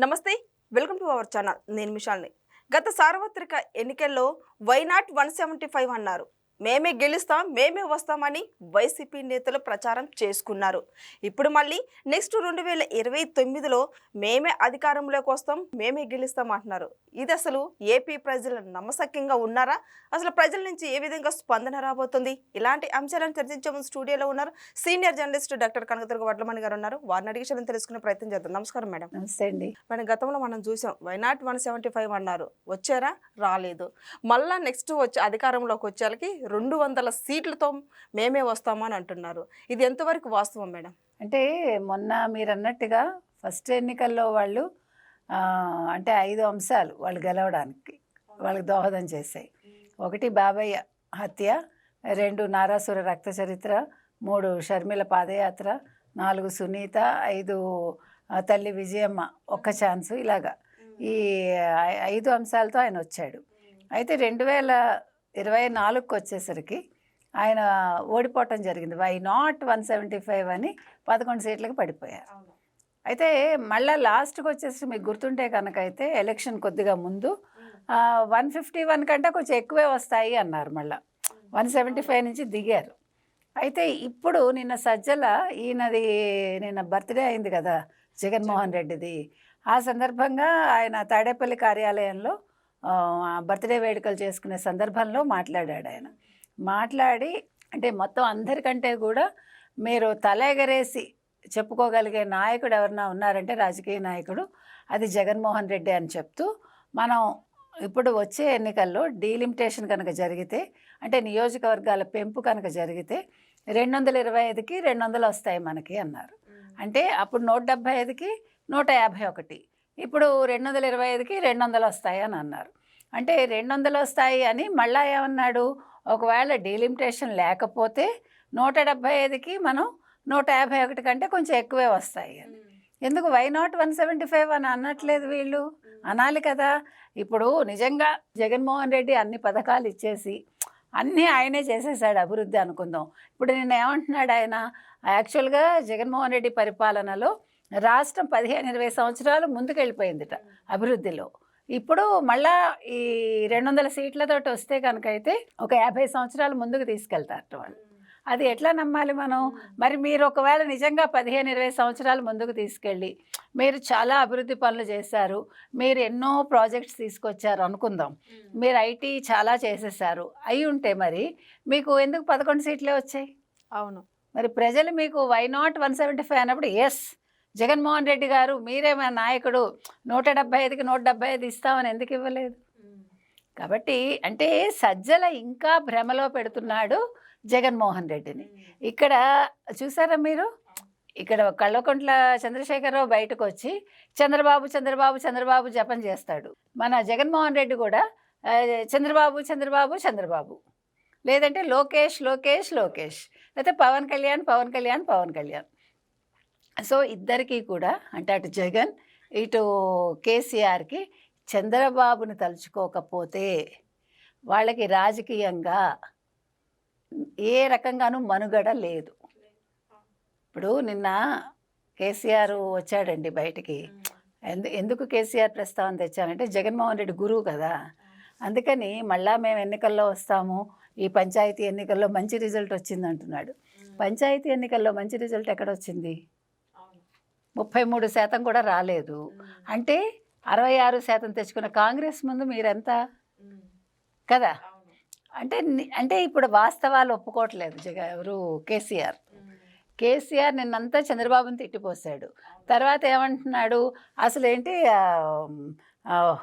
నమస్తే, welcome to our channel. నేను మిషాల్ని. గత సార్వత్రిక ఎన్నికల్లో వైనాట్ 175 అన్నారు. మేమే గెలుస్తాం, మేమే వస్తామని వైసీపీ నేతలు ప్రచారం చేసుకున్నారు. ఇప్పుడు మళ్ళీ నెక్స్ట్ 2029లో మేమే అధికారంలోకి వస్తాం, మేమే గెలుస్తాం అంటున్నారు. ఇది అసలు ఏపీ ప్రజలు నమ్మశక్యంగా ఉన్నారా? అసలు ప్రజల నుంచి ఏ విధంగా స్పందన రాబోతుంది? ఇలాంటి అంశాలను చర్చించే ముందు స్టూడియోలో ఉన్నారు senior journalist doctor Kanakadurga Vadlamani గారు ఉన్నారు. వారిని అడిగి తెలుసుకునే ప్రయత్నం చేద్దాం. నమస్కారం మేడం. నమస్తే అండి. మేడం, గతంలో మనం చూసాం వైనాట్ 175 అన్నారు. వచ్చారా? రాలేదు. మళ్ళా నెక్స్ట్ వచ్చి అధికారంలోకి వచ్చేళ్ళకి 200 సీట్లతో మేమే వస్తామని అంటున్నారు. ఇది ఎంతవరకు వాస్తవం మేడం? అంటే మొన్న మీరు అన్నట్టుగా ఫస్ట్ ఎన్నికల్లో వాళ్ళు అంటే 5 అంశాలు వాళ్ళు గెలవడానికి వాళ్ళకి దోహదం చేశాయి. 1 బాబయ్య హత్య, 2 నారాసుర రక్త చరిత్ర, 3 షర్మిల పాదయాత్ర, 4 సునీత, 5 తల్లి విజయమ్మ ఒక్క ఛాన్సు. ఇలాగా ఈ 5 అంశాలతో ఆయన వచ్చాడు. అయితే 2024కి వచ్చేసరికి ఆయన ఓడిపోవటం జరిగింది. వై నాట్ 175 అని 11 సీట్లకు పడిపోయారు. అయితే మళ్ళీ లాస్ట్కి వచ్చేసి మీకు గుర్తుంటే కనుక అయితే ఎలక్షన్ కొద్దిగా ముందు 151 కంటే కొంచెం ఎక్కువే వస్తాయి అన్నారు. మళ్ళీ 175 నుంచి దిగారు. అయితే ఇప్పుడు నిన్న సజ్జల ఈయనది నిన్న బర్త్డే అయింది కదా జగన్మోహన్ రెడ్డిది. ఆ సందర్భంగా ఆయన తాడేపల్లి కార్యాలయంలో బర్త్డే వేడుకలు చేసుకునే సందర్భంలో మాట్లాడాడు. ఆయన మాట్లాడి అంటే మొత్తం అందరికంటే కూడా మీరు తల ఎగరేసి చెప్పుకోగలిగే నాయకుడు ఎవరన్నా ఉన్నారంటే రాజకీయ నాయకుడు అది జగన్మోహన్ రెడ్డి అని చెప్తూ, మనం ఇప్పుడు వచ్చే ఎన్నికల్లో డీలిమిటేషన్ కనుక జరిగితే అంటే నియోజకవర్గాల పెంపు కనుక జరిగితే 225కి 200 వస్తాయి మనకి అన్నారు. అంటే అప్పుడు 175కి 151, ఇప్పుడు 225కి 200 వస్తాయి అని అన్నారు. అంటే 200 వస్తాయి అని మళ్ళా ఏమన్నాడు, ఒకవేళ డీలిమిటేషన్ లేకపోతే 175కి మనం 151 కంటే కొంచెం ఎక్కువే వస్తాయి అని. ఎందుకు వై నాట్ 175 అని అనట్లేదు వీళ్ళు? అనాలి కదా. ఇప్పుడు నిజంగా జగన్మోహన్ రెడ్డి అన్ని పథకాలు ఇచ్చేసి అన్నీ ఆయనే చేసేసాడు అభివృద్ధి అనుకుందాం. ఇప్పుడు నేను ఏమంటున్నాడు ఆయన, యాక్చువల్గా జగన్మోహన్ రెడ్డి పరిపాలనలో రాష్ట్రం 15-20 సంవత్సరాలు ముందుకెళ్ళిపోయిందిట అభివృద్ధిలో. ఇప్పుడు మళ్ళా ఈ 200 సీట్లతోటి వస్తే కనుక అయితే ఒక 50 సంవత్సరాలు ముందుకు తీసుకెళ్తారట వాళ్ళు. అది ఎట్లా నమ్మాలి మనం? మరి మీరు ఒకవేళ నిజంగా 15-20 సంవత్సరాలు ముందుకు తీసుకెళ్ళి మీరు చాలా అభివృద్ధి పనులు చేశారు, మీరు ఎన్నో ప్రాజెక్ట్స్ తీసుకొచ్చారు అనుకుందాం, మీరు ఐటీ చాలా చేసేసారు అయి ఉంటే మరి మీకు ఎందుకు 11 సీట్లే వచ్చాయి? అవును. మరి ప్రజలు మీకు వై నాట్ 175 అన్నప్పుడు ఎస్ జగన్మోహన్ రెడ్డి గారు మీరే మా నాయకుడు 175కి 175 ఇస్తామని ఎందుకు ఇవ్వలేదు? కాబట్టి అంటే సజ్జల ఇంకా భ్రమలో పెడుతున్నాడు జగన్మోహన్ రెడ్డిని. ఇక్కడ చూసారా మీరు, ఇక్కడ కల్వకుంట్ల చంద్రశేఖరరావు బయటకు వచ్చి చంద్రబాబు చంద్రబాబు చంద్రబాబు జపం చేస్తాడు. మన జగన్మోహన్ రెడ్డి కూడా చంద్రబాబు చంద్రబాబు చంద్రబాబు, లేదంటే లోకేష్ లోకేష్ లోకేష్, లేకపోతే పవన్ కళ్యాణ్ పవన్ కళ్యాణ్ పవన్ కళ్యాణ్. సో ఇద్దరికీ కూడా అంటే అటు జగన్ ఇటు కేసీఆర్కి చంద్రబాబుని తలుచుకోకపోతే వాళ్ళకి రాజకీయంగా ఏ రకంగానూ మనుగడ లేదు. ఇప్పుడు నిన్న కేసీఆర్ వచ్చాడండి బయటికి. ఎందుకు కేసీఆర్ ప్రస్తావన తెచ్చానంటే జగన్మోహన్ రెడ్డి గురువు కదా, అందుకని మళ్ళా మేము ఎన్నికల్లో వస్తాము, ఈ పంచాయతీ ఎన్నికల్లో మంచి రిజల్ట్ వచ్చింది అంటున్నాడు. పంచాయతీ ఎన్నికల్లో మంచి రిజల్ట్ ఎక్కడొచ్చింది? 33% కూడా రాలేదు. అంటే 66% తెచ్చుకున్న కాంగ్రెస్ ముందు మీరెంత కదా. అంటే ఇప్పుడు వాస్తవాలు ఒప్పుకోవట్లేదు ఎవరు కేసీఆర్ నిన్నంతా చంద్రబాబుని తిట్టిపోసాడు. తర్వాత ఏమంటున్నాడు, అసలు ఏంటి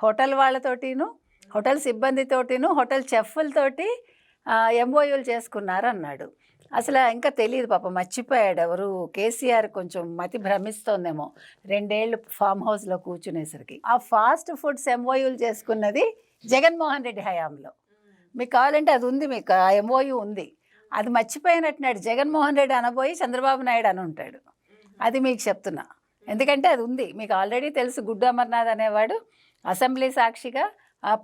హోటల్ వాళ్ళతోటిను హోటల్ సిబ్బందితోటిను హోటల్ చెఫ్లతోటి ఎంఓయూలు చేసుకున్నారు అన్నాడు. అసలు ఇంకా తెలియదు పాప, మర్చిపోయాడు. ఎవరు కేసీఆర్ కొంచెం మతి భ్రమిస్తోందేమో 2 ఏళ్ళు ఫామ్ హౌస్లో కూర్చునేసరికి. ఆ ఫాస్ట్ ఫుడ్స్ ఎంఓయూలు చేసుకున్నది జగన్మోహన్ రెడ్డి హయాంలో. మీకు కావాలంటే అది ఉంది, మీకు ఆ ఎంఓయూ ఉంది. అది మర్చిపోయినట్టున్నాడు. జగన్మోహన్ రెడ్డి అనబోయి చంద్రబాబు నాయుడు అని ఉంటాడు. అది మీకు చెప్తున్నా, ఎందుకంటే అది ఉంది మీకు ఆల్రెడీ తెలుసు. గుడ్డు అమర్నాథ్ అనేవాడు అసెంబ్లీ సాక్షిగా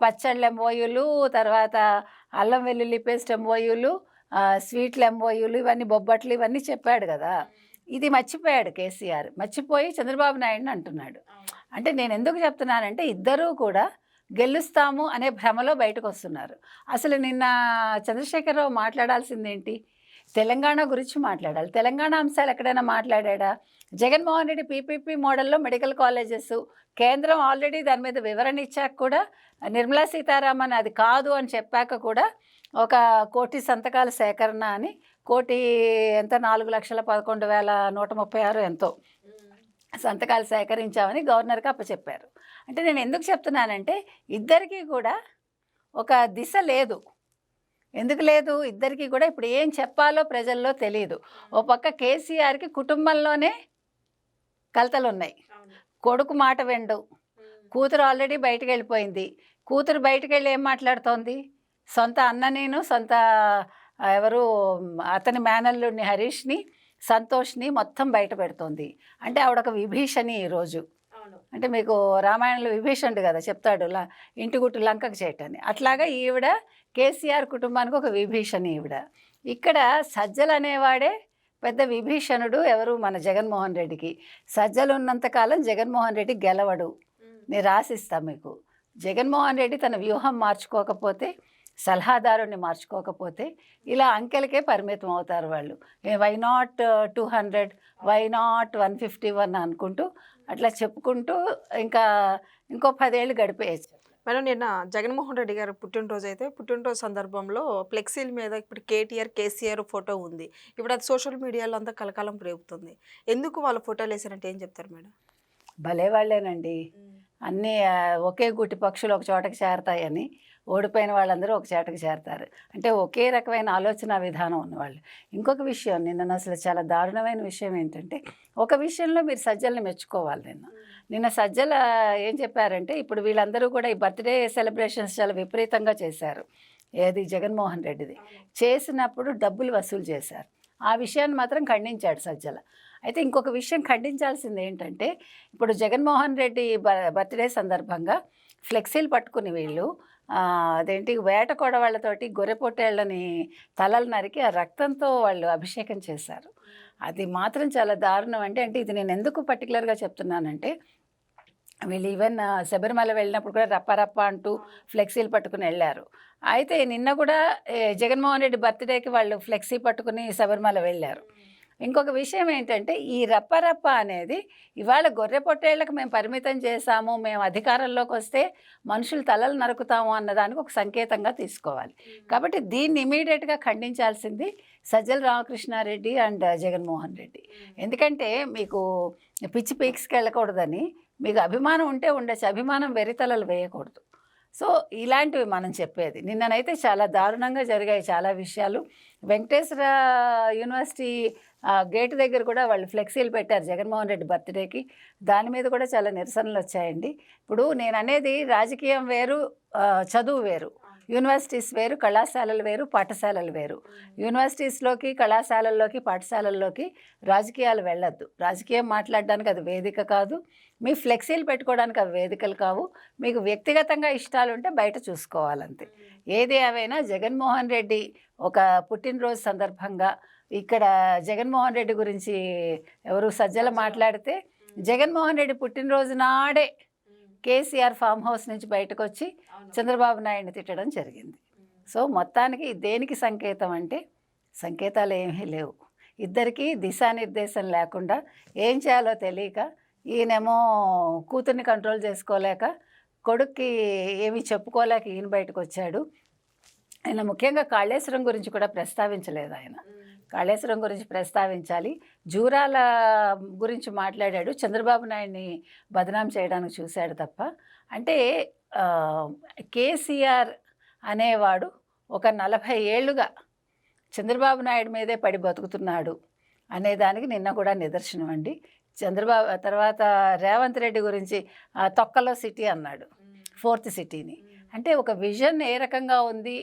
పచ్చళ్ళ ఎంఓయూలు, తర్వాత అల్లం వెల్లుల్లి పేస్ట్ ఎంఓయూలు, స్వీట్ల ఎంఓయూలు, ఇవన్నీ బొబ్బట్లు ఇవన్నీ చెప్పాడు కదా. ఇది మర్చిపోయాడు కేసీఆర్. మర్చిపోయి చంద్రబాబు నాయుడుని అంటున్నాడు. అంటే నేను ఎందుకు చెప్తున్నానంటే ఇద్దరూ కూడా గెలుస్తాము అనే భ్రమలో బయటకు వస్తున్నారు. అసలు నిన్న చంద్రశేఖరరావు మాట్లాడాల్సిందేంటి? తెలంగాణ గురించి మాట్లాడాలి. తెలంగాణ అంశాలు ఎక్కడైనా మాట్లాడా? జగన్మోహన్ రెడ్డి పీపీపీ మోడల్లో మెడికల్ కాలేజెస్, కేంద్రం ఆల్రెడీ దాని మీద వివరణ ఇచ్చాక కూడా, నిర్మలా సీతారామన్ అది కాదు అని చెప్పాక కూడా, 1 కోటి సంతకాల సేకరణ అని, కోటి ఎంత 4,11,136 ఎంతో సంతకాలు సేకరించామని గవర్నర్కి అప్పచెప్పారు. అంటే నేను ఎందుకు చెప్తున్నానంటే ఇద్దరికీ కూడా ఒక దిశ లేదు. ఎందుకు లేదు? ఇద్దరికీ కూడా ఇప్పుడు ఏం చెప్పాలో ప్రజల్లో తెలియదు. ఓ పక్క కేసీఆర్కి కుటుంబంలోనే కలతలు ఉన్నాయి. కొడుకు మాట వెండు, కూతురు ఆల్రెడీ బయటకు వెళ్ళిపోయింది. కూతురు బయటకు వెళ్ళి ఏం మాట్లాడుతోంది? సొంత అన్ననేను, సొంత ఎవరు అతని మేనల్లుడిని హరీష్ని, సంతోష్ని మొత్తం బయట పెడుతోంది. అంటే ఆవిడ ఒక విభీషణి ఈరోజు. అంటే మీకు రామాయణంలో విభీషణుడు కదా చెప్తాడు, ఇంటి గుట్టు లంకకు చేయటని. అట్లాగా ఈవిడ కేసీఆర్ కుటుంబానికి ఒక విభీషణి ఈవిడ. ఇక్కడ సజ్జలు అనేవాడే పెద్ద విభీషణుడు. ఎవరు? మన జగన్మోహన్ రెడ్డికి. సజ్జలు ఉన్నంతకాలం జగన్మోహన్ రెడ్డి గెలవడు. నేను రాసిస్తా మీకు. జగన్మోహన్ రెడ్డి తన వ్యూహం మార్చుకోకపోతే, సలహాదారుని మార్చుకోకపోతే ఇలా అంకెలకే పరిమితం అవుతారు వాళ్ళు. వై నాట్ 200, వై నాట్ 151 అనుకుంటూ అట్లా చెప్పుకుంటూ ఇంకా ఇంకో 10 ఏళ్ళు గడిపేయచ్చు. మేడం, నిన్న జగన్మోహన్ రెడ్డి గారు పుట్టినరోజు అయితే, పుట్టినరోజు సందర్భంలో ఫ్లెక్సీల మీద ఇప్పుడు కేసీఆర్ ఫోటో ఉంది. ఇప్పుడు అది సోషల్ మీడియాలో అంతా కలకాలం రేపుతుంది. ఎందుకు వాళ్ళ ఫోటోలు వేసారంటే ఏం చెప్తారు మేడం? భలే వాళ్ళేనండి. అన్నీ ఒకే గుట్టి పక్షులు ఒక చోటకి చేరతాయని, ఓడిపోయిన వాళ్ళందరూ ఒక చోటకి చేరతారు. అంటే ఒకే రకమైన ఆలోచన విధానం ఉన్నవాళ్ళు. ఇంకొక విషయం, నిన్న అసలు చాలా దారుణమైన విషయం ఏంటంటే, ఒక విషయంలో మీరు సజ్జల్ని మెచ్చుకోవాలి. నిన్న సజ్జల ఏం చెప్పారంటే, ఇప్పుడు వీళ్ళందరూ కూడా ఈ బర్త్డే సెలబ్రేషన్స్ చాలా విపరీతంగా చేశారు. ఏది? జగన్మోహన్ రెడ్డిది. చేసినప్పుడు డబ్బులు వసూలు చేశారు. ఆ విషయాన్ని మాత్రం ఖండించాడు సజ్జల. అయితే ఇంకొక విషయం ఖండించాల్సింది ఏంటంటే, ఇప్పుడు జగన్మోహన్ రెడ్డి బర్త్డే సందర్భంగా ఫ్లెక్సీలు పట్టుకుని వీళ్ళు అదేంటి వేట కొడవాళ్ళతోటి గొర్రె పొట్టేళ్ళని తలలు నరికి ఆ రక్తంతో వాళ్ళు అభిషేకం చేశారు. అది మాత్రం చాలా దారుణం. అంటే ఇది నేను ఎందుకు పర్టికులర్గా చెప్తున్నానంటే, వీళ్ళు ఈవెన్ శబరిమల వెళ్ళినప్పుడు కూడా రప్ప అంటూ ఫ్లెక్సీలు పట్టుకుని వెళ్ళారు. అయితే నిన్న కూడా జగన్మోహన్ రెడ్డి బర్త్డేకి వాళ్ళు ఫ్లెక్సీ పట్టుకుని శబరిమల వెళ్ళారు. ఇంకొక విషయం ఏంటంటే, ఈ రప్ప అనేది ఇవాళ గొర్రె పొట్టేళ్లకు మేము పరిమితం చేశాము, మేము అధికారంలోకి వస్తే మనుషులు తలలు నరుకుతాము అన్నదానికి ఒక సంకేతంగా తీసుకోవాలి. కాబట్టి దీన్ని ఇమీడియట్గా ఖండించాల్సింది సజ్జల రామకృష్ణారెడ్డి అండ్ జగన్మోహన్ రెడ్డి. ఎందుకంటే మీకు పిచ్చి పీక్స్కి వెళ్ళకూడదని, మీకు అభిమానం ఉంటే ఉండొచ్చు, అభిమానం వెరితలలు వేయకూడదు. సో ఇలాంటివి మనం చెప్పేది. నిన్ననైతే చాలా దారుణంగా జరిగాయి చాలా విషయాలు. వెంకటేశ్వర యూనివర్సిటీ గేటు దగ్గర కూడా వాళ్ళు ఫ్లెక్సీలు పెట్టారు జగన్మోహన్ రెడ్డి బర్త్డేకి. దాని మీద కూడా చాలా నిరసనలు వచ్చాయండి. ఇప్పుడు నేను అనేది రాజకీయం వేరు, చదువు వేరు. యూనివర్సిటీస్ వేరు, కళాశాలలు వేరు, పాఠశాలలు వేరు. యూనివర్సిటీస్లోకి, కళాశాలల్లోకి, పాఠశాలల్లోకి రాజకీయాలు వెళ్ళొద్దు. రాజకీయం మాట్లాడడానికి అది వేదిక కాదు. మీ ఫ్లెక్సీలు పెట్టుకోవడానికి అవి వేదికలు కావు. మీకు వ్యక్తిగతంగా ఇష్టాలు ఉంటే బయట చూసుకోవాలంతే. ఏది ఏవైనా జగన్మోహన్ రెడ్డి ఒక పుట్టినరోజు సందర్భంగా ఇక్కడ జగన్మోహన్ రెడ్డి గురించి ఎవరు సజ్జల మాట్లాడితే, జగన్మోహన్ రెడ్డి పుట్టినరోజు నాడే కేసీఆర్ ఫామ్ హౌస్ నుంచి బయటకు వచ్చి చంద్రబాబు నాయుడిని తిట్టడం జరిగింది. సో మొత్తానికి దేనికి సంకేతం అంటే, సంకేతాలు ఏమీ లేవు. ఇద్దరికీ దిశానిర్దేశం లేకుండా ఏం చేయాలో తెలియక, ఈయనేమో కూతుర్ని కంట్రోల్ చేసుకోలేక, కొడుక్కి ఏమీ చెప్పుకోలేక ఈయన బయటకు వచ్చాడు. ఆయన ముఖ్యంగా కాళేశ్వరం గురించి కూడా ప్రస్తావించలేదు. ఆయన కాళేశ్వరం గురించి ప్రస్తావించాలి, జూరాల గురించి మాట్లాడాడు, చంద్రబాబు నాయుడిని బదనాం చేయడానికి చూశాడు తప్ప. అంటే కేసీఆర్ అనేవాడు ఒక 40 ఏళ్ళుగా చంద్రబాబు నాయుడు మీదే పడి బతుకుతున్నాడు అనేదానికి నిన్న కూడా నిదర్శనం అండి. చంద్రబాబు తర్వాత రేవంత్ రెడ్డి గురించి తొక్కలో సిటీ అన్నాడు, 4th సిటీని. అంటే ఒక విజన్ ఏ రకంగా ఉంది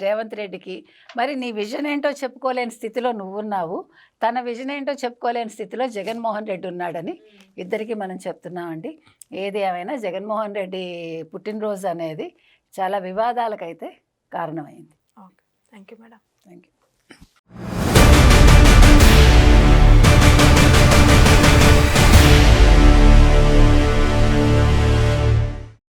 రేవంత్ రెడ్డికి, మరి నీ విజన్ ఏంటో చెప్పుకోలేని స్థితిలో నువ్వున్నావు, తన విజన్ ఏంటో చెప్పుకోలేని స్థితిలో జగన్మోహన్ రెడ్డి ఉన్నాడని ఇద్దరికీ మనం చెప్తున్నామండి. ఏది ఏమైనా జగన్మోహన్ రెడ్డి పుట్టినరోజు అనేది చాలా వివాదాలకైతే కారణమైంది. Okay, thank you madam. Thank you.